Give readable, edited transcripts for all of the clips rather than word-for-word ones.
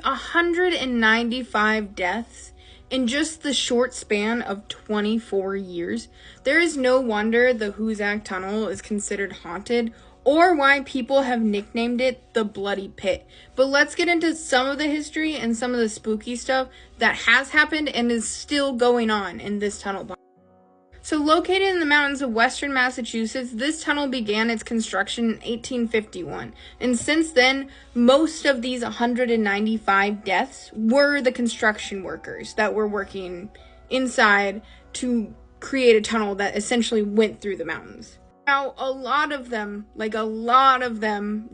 195 deaths in just the short span of 24 years. There is no wonder the Hoosac Tunnel is considered haunted, or why people have nicknamed it the Bloody Pit. But let's get into some of the history and some of the spooky stuff that has happened and is still going on in this tunnel. So located in the mountains of western Massachusetts, this tunnel began its construction in 1851. And since then, most of these 195 deaths were the construction workers that were working inside to create a tunnel that essentially went through the mountains. Now, a lot of them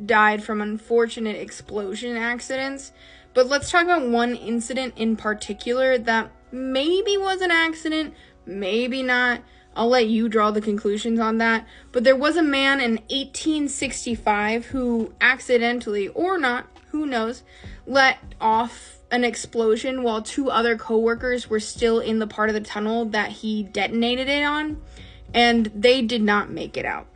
died from unfortunate explosion accidents. But let's talk about one incident in particular that maybe was an accident, maybe not. I'll let you draw the conclusions on that. But there was a man in 1865 who accidentally, or not, who knows, let off an explosion while two other co-workers were still in the part of the tunnel that he detonated it on, and they did not make it out.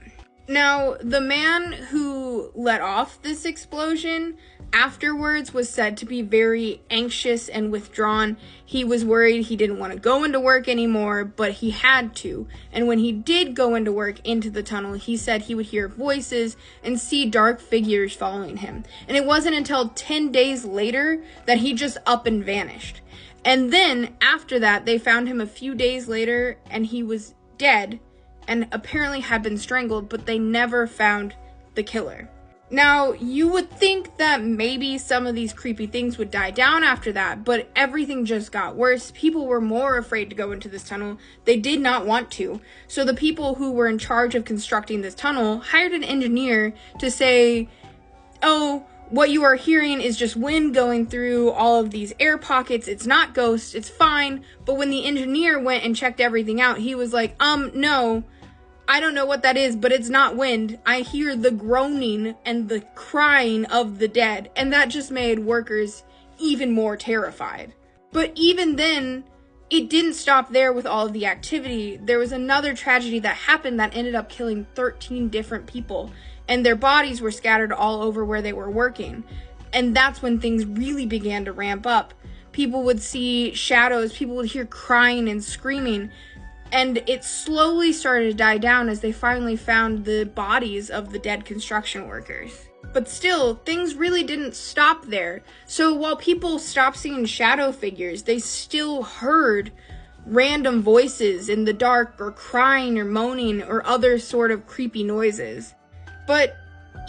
Now, the man who let off this explosion afterwards was said to be very anxious and withdrawn. He was worried he didn't want to go into work anymore, but he had to. And when he did go into work into the tunnel, he said he would hear voices and see dark figures following him. And it wasn't until 10 days later that he just up and vanished. And then after that, they found him a few days later and he was dead and apparently had been strangled, but they never found the killer. Now, you would think that maybe some of these creepy things would die down after that, but everything just got worse. People were more afraid to go into this tunnel. They did not want to. So the people who were in charge of constructing this tunnel hired an engineer to say, oh, what you are hearing is just wind going through all of these air pockets. It's not ghosts. It's fine. But when the engineer went and checked everything out, he was like, no, I don't know what that is, but it's not wind. I hear the groaning and the crying of the dead. And that just made workers even more terrified. But even then, it didn't stop there with all of the activity. There was another tragedy that happened that ended up killing 13 different people. And their bodies were scattered all over where they were working. And that's when things really began to ramp up. People would see shadows, people would hear crying and screaming. And it slowly started to die down as they finally found the bodies of the dead construction workers. But still, things really didn't stop there. So while people stopped seeing shadow figures, they still heard random voices in the dark, or crying or moaning or other sort of creepy noises. But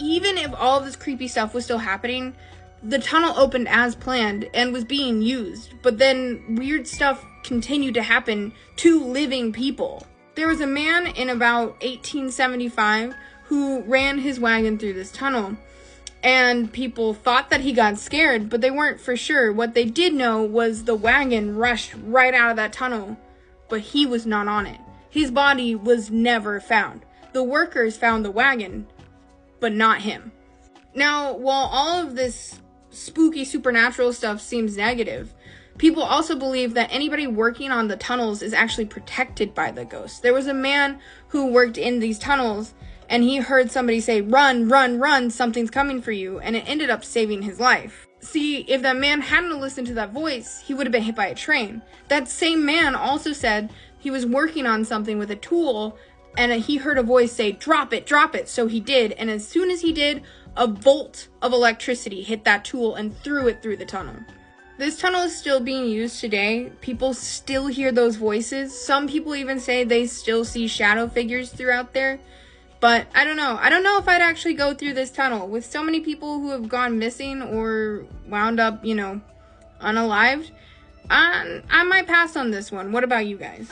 even if all of this creepy stuff was still happening, the tunnel opened as planned and was being used, but then weird stuff continued to happen to living people. There was a man in about 1875 who ran his wagon through this tunnel, and people thought that he got scared, but they weren't for sure. What they did know was the wagon rushed right out of that tunnel, but he was not on it. His body was never found. The workers found the wagon, but not him. Now, while all of this spooky supernatural stuff seems negative, people also believe that anybody working on the tunnels is actually protected by the ghosts. There was a man who worked in these tunnels, and he heard somebody say, "Run, run, run, something's coming for you," and it ended up saving his life. See, if that man hadn't listened to that voice, he would have been hit by a train. That same man also said he was working on something with a tool, and he heard a voice say, drop it, so he did, and as soon as he did, a bolt of electricity hit that tool and threw it through the tunnel. This tunnel is still being used today. People still hear those voices. Some people even say they still see shadow figures throughout there. But I don't know. I don't know if I'd actually go through this tunnel. With so many people who have gone missing or wound up, unalived, I might pass on this one. What about you guys?